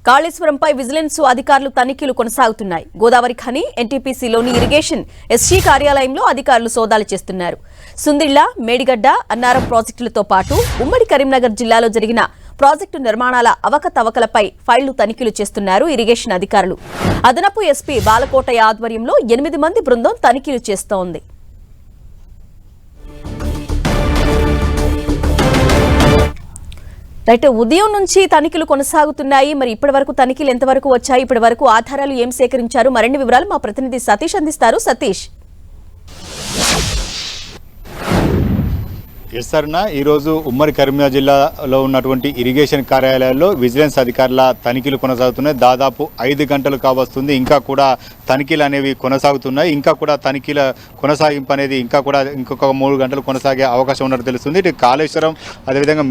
కాళేశ్వరంపై vigilance అధికారులు తనిఖీలు కొనసాగుతున్నాయి. గోదావరి ఖని ఎన్టీపీసీలోని ఇరిగేషన్ ఎస్జీ కార్యాలయంలో అధికారులు సోదాలు చేస్తున్నారు. సుందిళ్ల, మేడిగడ్డ, అన్నారం ప్రాజెక్టులతో పాటు ఉమ్మడి కరీంనగర్ జిల్లాలో జరిగిన ప్రాజెక్టు నిర్మాణాల అవకతవకలపై ఫైళ్లు తనిఖీలు చేస్తున్నారు ఇరిగేషన్ అధికారులు. అదనపు ఎస్పీ బాలకోటయ్య ఆధ్వర్యంలో 8 మంది బృందం తనిఖీలు చేస్తోంది. రైట్, ఉదయం నుంచి తనిఖీలు కొనసాగుతున్నాయి. మరి ఇప్పటి వరకు తనిఖీలు ఎంతవరకు వచ్చాయి, ఇప్పటి వరకు ఆధారాలు ఏం సేకరించారు, మరిన్ని వివరాలు మా ప్రతినిధి సతీష్ అందిస్తారు. సతీష్. ఈరోజు ఉమ్మడి కరీంనగర్ జిల్లాలో ఉన్నటువంటి ఇరిగేషన్ కార్యాలయాల్లో విజిలెన్స్ అధికారుల తనిఖీలు కొనసాగుతున్నాయి. దాదాపు 5 గంటలు కావస్తుంది. ఇంకా కూడా తనిఖీలు అనేవి కొనసాగుతున్నాయి. ఇంకా కూడా తనిఖీల కొనసాగింపు అనేది ఇంకొక 3 గంటలు కొనసాగే అవకాశం ఉన్నట్టు తెలుస్తుంది. ఇటు కాళేశ్వరం, అదేవిధంగా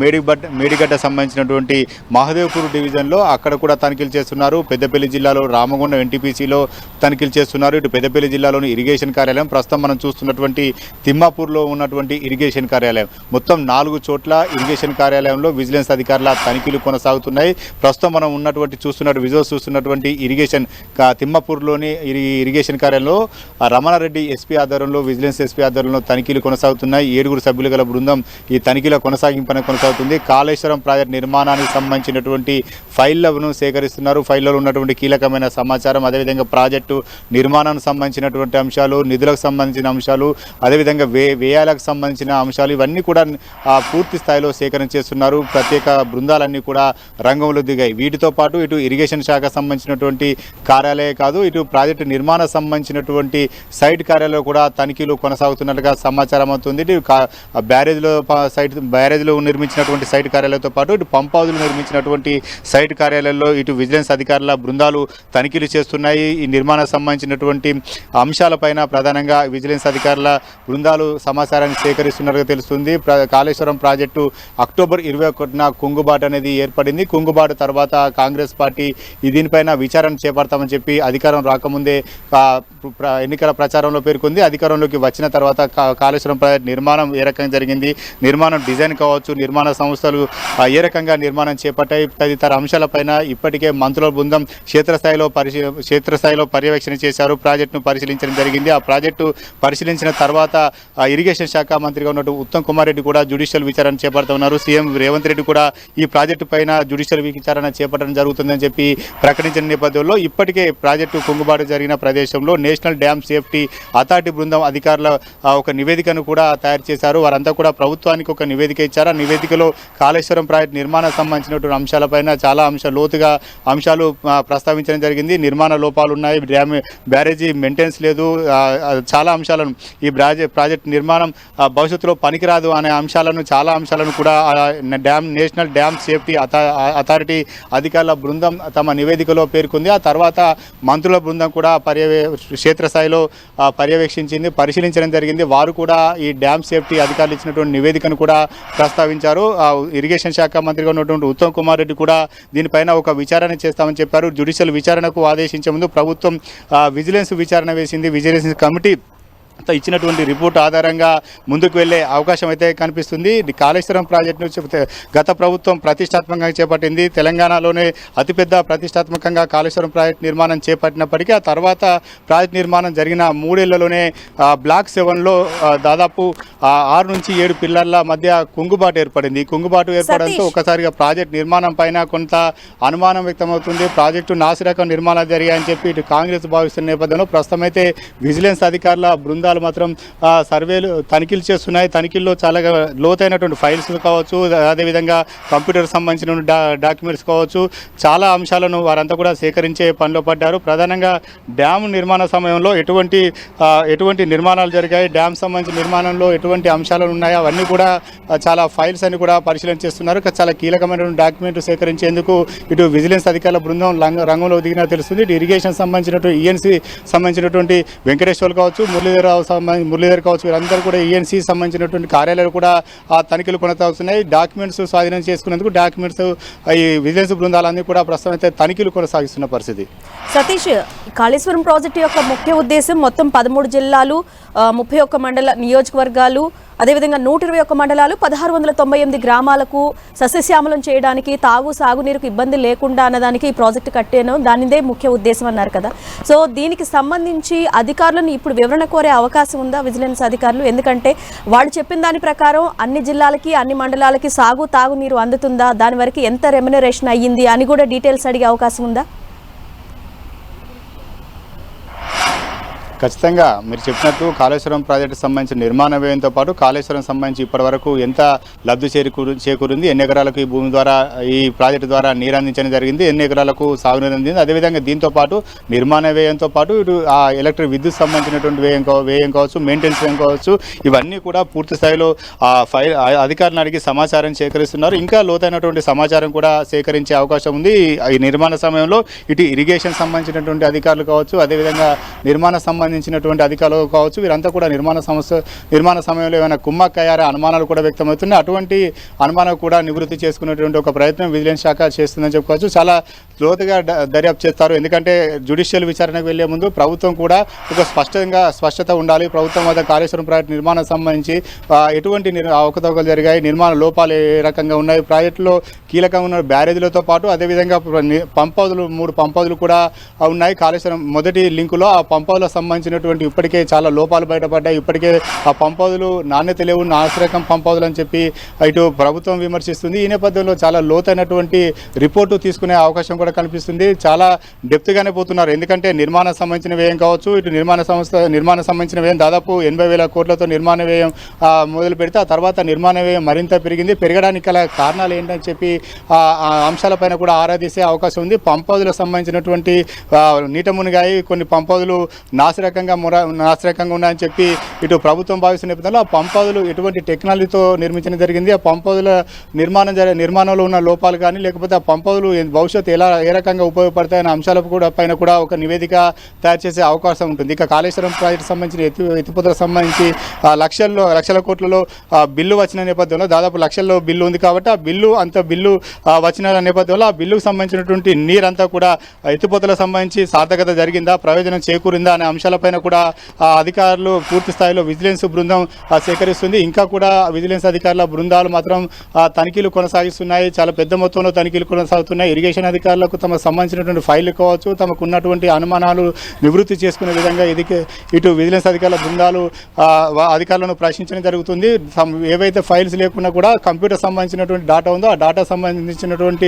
మేడిగడ్డ సంబంధించినటువంటి మహదేవ్పూర్ డివిజన్లో అక్కడ కూడా తనిఖీలు చేస్తున్నారు. పెద్దపల్లి జిల్లాలో రామగుండం ఎన్టీపీసీలో తనిఖీలు చేస్తున్నారు. ఇటు పెద్దపల్లి జిల్లాలోని ఇరిగేషన్ కార్యాలయం, ప్రస్తుతం మనం చూస్తున్నటువంటి తిమ్మాపూర్లో ఉన్నటువంటి ఇరిగేషన్ కార్యాలయం, మొత్తం 4 చోట్ల ఇరిగేషన్ కార్యాలయంలో విజిలెన్స్ అధికారుల తనిఖీలు కొనసాగుతున్నాయి. ప్రస్తుతం మనం విజువల్స్ చూస్తున్నటువంటి ఇరిగేషన్ తిమ్మాపూర్లోని ఇరిగేషన్ కార్యాలయంలో రమణారెడ్డి ఎస్పీ ఆధ్వర్యంలో, విజిలెన్స్ ఎస్పీ ఆధ్వర్యంలో తనిఖీలు కొనసాగుతున్నాయి. 7 సభ్యులు గల బృందం ఈ తనిఖీల కొనసాగింపు కొనసాగుతుంది. కాళేశ్వరం ప్రాజెక్టు నిర్మాణానికి సంబంధించినటువంటి ఫైళ్లను సేకరిస్తున్నారు. ఫైళ్లలో ఉన్నటువంటి కీలకమైన సమాచారం, అదేవిధంగా ప్రాజెక్టు నిర్మాణానికి సంబంధించినటువంటి అంశాలు, నిధులకు సంబంధించిన అంశాలు, అదేవిధంగా వ్యయాలకు సంబంధించిన అంశాలు, ఇవన్నీ కూడా పూర్తి స్థాయిలో సేకరణ చేస్తున్నారు. ప్రత్యేక బృందాలన్నీ కూడా రంగంలో దిగాయి. వీటితో పాటు ఇటు ఇరిగేషన్ శాఖ సంబంధించిన కార్యాలయం కాదు, ఇటు ప్రాజెక్టు నిర్మాణ సంబంధించినటువంటి సైట్ కార్యాలయంలో కూడా తనిఖీలు కొనసాగుతున్నట్టుగా సమాచారం అవుతుంది. ఇటు బ్యారేజ్లో నిర్మించినటువంటి సైట్ కార్యాలయంతో పాటు ఇటు పంప్ హౌజ్లో నిర్మించినటువంటి సైట్ కార్యాలయంలో ఇటు విజిలెన్స్ అధికారుల బృందాలు తనిఖీలు చేస్తున్నాయి. ఈ నిర్మాణ సంబంధించినటువంటి అంశాలపైన ప్రధానంగా విజిలెన్స్ అధికారుల బృందాలు సమాచారాన్ని సేకరిస్తున్నట్టుగా తెలుస్తుంది. కాళేశ్వరం ప్రాజెక్టు అక్టోబర్ 21న కుంగుబాటు అనేది ఏర్పడింది. కుంగుబాటు తర్వాత కాంగ్రెస్ పార్టీ దీనిపైన విచారణ చేపడతామని చెప్పి అధికారం రాకముందే ఎన్నికల ప్రచారంలో పేర్కొంది. అధికారంలోకి వచ్చిన తర్వాత కాళేశ్వరం ప్రాజెక్టు నిర్మాణం ఏ రకంగా జరిగింది, నిర్మాణం డిజైన్ కావచ్చు, నిర్మాణ సంస్థలు ఏ రకంగా నిర్మాణం చేపట్టాయి తదితర అంశాలపైన ఇప్పటికే మంత్రుల బృందం క్షేత్రస్థాయిలో పర్యవేక్షణ చేశారు. ప్రాజెక్టును పరిశీలించడం జరిగింది. ఆ ప్రాజెక్టు పరిశీలించిన తర్వాత ఇరిగేషన్ శాఖ మంత్రిగా ఉన్నట్టు ఉత్తమ్ కుమార్ రెడ్డి కూడా జ్యుడిషియల్ విచారణ చేపడుతున్నారు. సీఎం రేవంత్ రెడ్డి కూడా ఈ ప్రాజెక్టు పైన జ్యుడిషియల్ విచారణ చేపట్టడం జరుగుతుందని చెప్పి ప్రకటించిన నేపథ్యంలో ఇప్పటికే ప్రాజెక్టు కుంగుబాటు జరిగిన ప్రదేశంలో నేషనల్ డ్యామ్ సేఫ్టీ అథారిటీ బృందం అధికారుల ఒక నివేదికను కూడా తయారు చేశారు. వారంతా కూడా ప్రభుత్వానికి ఒక నివేదిక ఇచ్చారు. ఆ నివేదికలో కాళేశ్వరం ప్రాజెక్టు నిర్మాణం సంబంధించినటువంటి అంశాలపైన చాలా లోతుగా అంశాలు ప్రస్తావించడం జరిగింది. నిర్మాణ లోపాలు ఉన్నాయి, బ్యారేజీ మెయింటెనెన్స్ లేదు, చాలా అంశాలను ఈ ప్రాజెక్టు నిర్మాణం భవిష్యత్తులో పనికిరాదు అనే చాలా అంశాలను కూడా నేషనల్ డ్యామ్ సేఫ్టీ అథారిటీ అధికారుల బృందం తమ నివేదికలో పేర్కొంది. ఆ తర్వాత మంత్రుల బృందం కూడా క్షేత్రస్థాయిలో పరిశీలించడం జరిగింది. వారు కూడా ఈ డ్యామ్ సేఫ్టీ అధికారులు ఇచ్చినటువంటి నివేదికను కూడా ప్రస్తావించారు. ఇరిగేషన్ శాఖ మంత్రిగా ఉన్నటువంటి ఉత్తమ్ కుమార్ రెడ్డి కూడా దీనిపైన ఒక విచారణ చేస్తామని చెప్పారు. జ్యుడిషియల్ విచారణకు ఆదేశించే ముందు ప్రభుత్వం విజిలెన్స్ విచారణ వేసింది. విజిలెన్స్ కమిటీ ఇచ్చినటువంటి రిపోర్ట్ ఆధారంగా ముందుకు వెళ్లే అవకాశం అయితే కనిపిస్తుంది. కాళేశ్వరం ప్రాజెక్టును గత ప్రభుత్వం ప్రతిష్టాత్మకంగా చేపట్టింది. తెలంగాణలోనే అతిపెద్ద ప్రతిష్టాత్మకంగా కాళేశ్వరం ప్రాజెక్టు నిర్మాణం చేపట్టినప్పటికీ ఆ తర్వాత ప్రాజెక్టు నిర్మాణం జరిగిన 3 ఏళ్లలోనే బ్లాక్ 7లో దాదాపు 6 నుంచి 7 పిల్లర్ల మధ్య కుంగుబాటు ఏర్పడింది. కుంగుబాటు ఏర్పడంతో ఒకసారిగా ప్రాజెక్టు నిర్మాణం పైన కొంత అనుమానం వ్యక్తమవుతుంది. ప్రాజెక్టు నాసిరకం నిర్మాణాలు జరిగాయని చెప్పి ఇటు కాంగ్రెస్ భావిస్తున్న నేపథ్యంలో ప్రస్తుతం అయితే విజిలెన్స్ అధికారుల బృందాలు మాత్రం సర్వేలు తనిఖీలు చేస్తున్నాయి. తనిఖీల్లో చాలా లోతైనటువంటి ఫైల్స్ కావచ్చు, అదేవిధంగా కంప్యూటర్ సంబంధించిన డాక్యుమెంట్స్ కావచ్చు, చాలా అంశాలను వారంతా కూడా సేకరించే పనిలో పడ్డారు. ప్రధానంగా డ్యామ్ నిర్మాణ సమయంలో ఎటువంటి నిర్మాణాలు జరిగాయి, డ్యామ్ సంబంధించిన నిర్మాణంలో ఎటువంటి అంశాలు ఉన్నాయో అవన్నీ కూడా చాలా ఫైల్స్ అని కూడా పరిశీలన చేస్తున్నారు. చాలా కీలకమైనటువంటి డాక్యుమెంట్లు సేకరించేందుకు ఇటు విజిలెన్స్ అధికారుల బృందం రంగంలో దిగినా తెలుస్తుంది. ఇటు ఇరిగేషన్ సంబంధించినటువంటి ఈఎన్సీ సంబంధించినటువంటి వెంకటేశ్వర్ కావచ్చు, మురళీధర్ కావచ్చు, వీరందరూ కూడా ఈఎన్సీ సంబంధించినటువంటి కార్యాలయాలు కూడా ఆ తనిఖీలు కొనసాగుతున్నాయి. డాక్యుమెంట్స్ స్వాధీనం చేసుకునేందుకు డాక్యుమెంట్స్ ఈ విజిలెన్స్ బృందాలన్నీ కూడా ప్రస్తుతం అయితే తనిఖీలు కొనసాగిస్తున్న పరిస్థితి. సతీష్, కాళేశ్వరం ప్రాజెక్టు యొక్క ముఖ్య ఉద్దేశం మొత్తం 13 జిల్లాలు, 31 మండల నియోజకవర్గాలు, అదేవిధంగా 121 మండలాలు 1698 గ్రామాలకు సస్యశ్యామలం చేయడానికి సాగునీరుకు ఇబ్బంది లేకుండా అన్నదానికి ఈ ప్రాజెక్టు కట్టాను, దానిదే ముఖ్య ఉద్దేశం అన్నారు కదా. సో దీనికి సంబంధించి అధికారులను ఇప్పుడు వివరణ కోరే అవకాశం ఉందా విజిలెన్స్ అధికారులు? ఎందుకంటే వాళ్ళు చెప్పిన దాని ప్రకారం అన్ని జిల్లాలకి అన్ని మండలాలకి తాగునీరు అందుతుందా, దాని వరకు ఎంత రెమ్యునరేషన్ అయ్యింది అని కూడా డీటెయిల్స్ అడిగే అవకాశం ఉందా? ఖచ్చితంగా మీరు చెప్పినట్టు కాళేశ్వరం ప్రాజెక్టుకు సంబంధించిన నిర్మాణ వ్యయంతో పాటు కాళేశ్వరం సంబంధించి ఇప్పటివరకు ఎంత లబ్ధి చేకూరింది, ఎన్ని ఎకరాలకు ఈ భూమి ద్వారా ఈ ప్రాజెక్టు ద్వారా నీరు అందించడం జరిగింది, ఎన్ని ఎకరాలకు సాగునీరు అందింది, అదేవిధంగా దీంతో పాటు నిర్మాణ వ్యయంతో పాటు ఇటు ఆ ఎలక్ట్రిక్ విద్యుత్ సంబంధించినటువంటి వ్యయం కావచ్చు, మెయింటెనెన్స్ వ్యయం కావచ్చు, ఇవన్నీ కూడా పూర్తి స్థాయిలో అధికారులను అడిగి సమాచారం సేకరిస్తున్నారు. ఇంకా లోతైనటువంటి సమాచారం కూడా సేకరించే అవకాశం ఉంది ఈ నిర్మాణ సమయంలో. ఇటు ఇరిగేషన్ సంబంధించినటువంటి అధికారులు కావచ్చు, అదేవిధంగా నిర్మాణ సంబంధించినటువంటి అధికారులు కావచ్చు, వీరంతా కూడా నిర్మాణ సమయంలో ఏమైనా కుమ్మక్కయ్యారా అనుమానాలు కూడా వ్యక్తమవుతున్నాయి. అటువంటి అనుమానాలు కూడా నివృత్తి చేసుకునేటువంటి ఒక ప్రయత్నం విజిలెన్స్ శాఖ చేస్తుందని చెప్పుకోవచ్చు. చాలా లోతుగా దర్యాప్తు చేస్తారు. ఎందుకంటే జ్యుడిషియల్ విచారణకు వెళ్లే ముందు ప్రభుత్వం కూడా ఒక స్పష్టత ఉండాలి. ప్రభుత్వం వద్ద కాళేశ్వరం ప్రాజెక్టు నిర్మాణం సంబంధించి ఎటువంటి అవకతవకలు జరిగాయి, నిర్మాణ లోపాలు ఏ రకంగా ఉన్నాయి, ప్రాజెక్టులో కీలకంగా ఉన్న బ్యారేజీలతో పాటు అదేవిధంగా పంపౌదులు 3 పంపౌదులు కూడా ఉన్నాయి. కాళేశ్వరం మొదటి లింకులో ఆ పంపౌదులకు సంబంధించినటువంటి ఇప్పటికే చాలా లోపాలు బయటపడ్డాయి. ఇప్పటికే ఆ పంపౌదులు నాణ్యత లేవు, నాసిరకం పంపౌదులు అని చెప్పి ఇటు ప్రభుత్వం విమర్శిస్తుంది. ఈ నేపథ్యంలో చాలా లోతైనటువంటి రిపోర్టు తీసుకునే అవకాశం కూడా కనిపిస్తుంది. చాలా డెప్త్గానే పోతున్నారు. ఎందుకంటే నిర్మాణ సంబంధించిన వ్యయం కావచ్చు, ఇటు నిర్మాణ సంబంధించిన వ్యయం దాదాపు 80,000 కోట్లతో నిర్మాణ వ్యయం మొదలు పెడితే ఆ తర్వాత నిర్మాణ వ్యయం మరింత పెరగడానికి గల కారణాలు ఏంటని చెప్పి ఆ అంశాలపైన కూడా ఆరాధించే అవకాశం ఉంది. పంపౌదులకు సంబంధించినటువంటి నీట మునిగాయి, కొన్ని పంపౌదులు నాసిరకంగా ఉన్నాయని చెప్పి ఇటు ప్రభుత్వం భావిస్తున్న నేపథ్యంలో ఆ పంపౌదులు ఎటువంటి టెక్నాలజీతో నిర్మించడం జరిగింది, ఆ పంపౌదుల నిర్మాణంలో ఉన్న లోపాలు కానీ లేకపోతే ఆ పంపౌదులు భవిష్యత్తు ఏ రకంగా ఉపయోగపడతాయనే అంశాల పైన కూడా ఒక నివేదిక తయారు చేసే అవకాశం ఉంటుంది. ఇక కాళేశ్వరం ప్రాజెక్టు సంబంధించిన ఎత్తిపోతలకు సంబంధించి లక్షల కోట్లలో బిల్లు వచ్చిన నేపథ్యంలో దాదాపు లక్షల్లో బిల్లు ఉంది కాబట్టి ఆ బిల్లు వచ్చిన నేపథ్యంలో ఆ బిల్లుకు సంబంధించినటువంటి నీరంతా కూడా ఎత్తిపోతలకు సంబంధించి సార్థకత జరిగిందా, ప్రయోజనం చేకూరిందా అనే అంశాలపైన కూడా అధికారులు పూర్తి స్థాయిలో విజిలెన్స్ బృందం సేకరిస్తుంది. ఇంకా కూడా విజిలెన్స్ అధికారుల బృందాలు మాత్రం తనిఖీలు కొనసాగిస్తున్నాయి. చాలా పెద్ద మొత్తంలో తనిఖీలు కొనసాగుతున్నాయి. ఇరిగేషన్ అధికారులకు తమకు సంబంధించినటువంటి ఫైళ్లు కావచ్చు, తమకు ఉన్నటువంటి అనుమానాలు నివృత్తి చేసుకునే విధంగా ఇటు విజిలెన్స్ అధికారుల బృందాలు అధికారులను ప్రశ్నించడం జరుగుతుంది. ఏవైతే ఫైల్స్ లేకున్నా కూడా కంప్యూటర్ సంబంధించినటువంటి డేటా ఉందో ఆ డేటా సంబంధించినటువంటి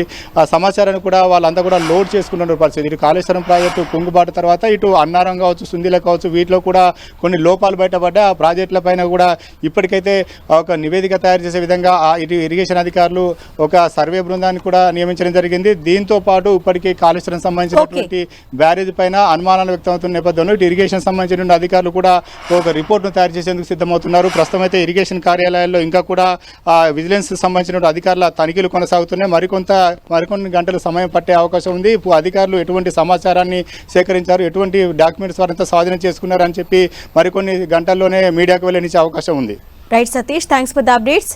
సమాచారాన్ని కూడా వాళ్ళంతా కూడా లోడ్ చేసుకున్న పరిస్థితి. ఇటు కాళేశ్వరం ప్రాజెక్టు కుంగుబాటు తర్వాత ఇటు అన్నారం కావచ్చు, సుందిల కావచ్చు, వీటిలో కూడా కొన్ని లోపాలు బయటపడ్డా ఆ ప్రాజెక్టుల పైన కూడా ఇప్పటికైతే ఒక నివేదిక తయారు చేసే విధంగా ఇటు ఇరిగేషన్ అధికారులు ఒక సర్వే బృందాన్ని కూడా నియమించడం జరిగింది. దీంతో పాటు ఇప్పటికే కాళేశ్వరం సంబంధించినటువంటి బ్యారేజ్ పైన అనుమానాలు వ్యక్తమవుతున్న నేపథ్యంలో ఇటు ఇరిగేషన్ సంబంధించిన అధికారులు కూడా ఒక రిపోర్ట్ను తయారు చేసేందుకు సిద్ధమవుతున్నారు. ప్రస్తుతం అయితే ఇరిగేషన్ కార్యాలయాల్లో ఇంకా కూడా విజిలెన్స్ సంబంధించిన అధికారుల తనిఖీలు కొనసాగుతున్నాయి. మరికొన్ని గంటలు సమయం పట్టే అవకాశం ఉంది. అధికారులు ఎటువంటి సమాచారాన్ని సేకరించారు, ఎటువంటి డాక్యుమెంట్స్ వారంతా స్వాధీనం చేసుకున్నారు అని చెప్పి మరికొన్ని గంటల్లోనే మీడియాకు వెల్లడించే అవకాశం ఉంది. Right Satish, thanks for the updates.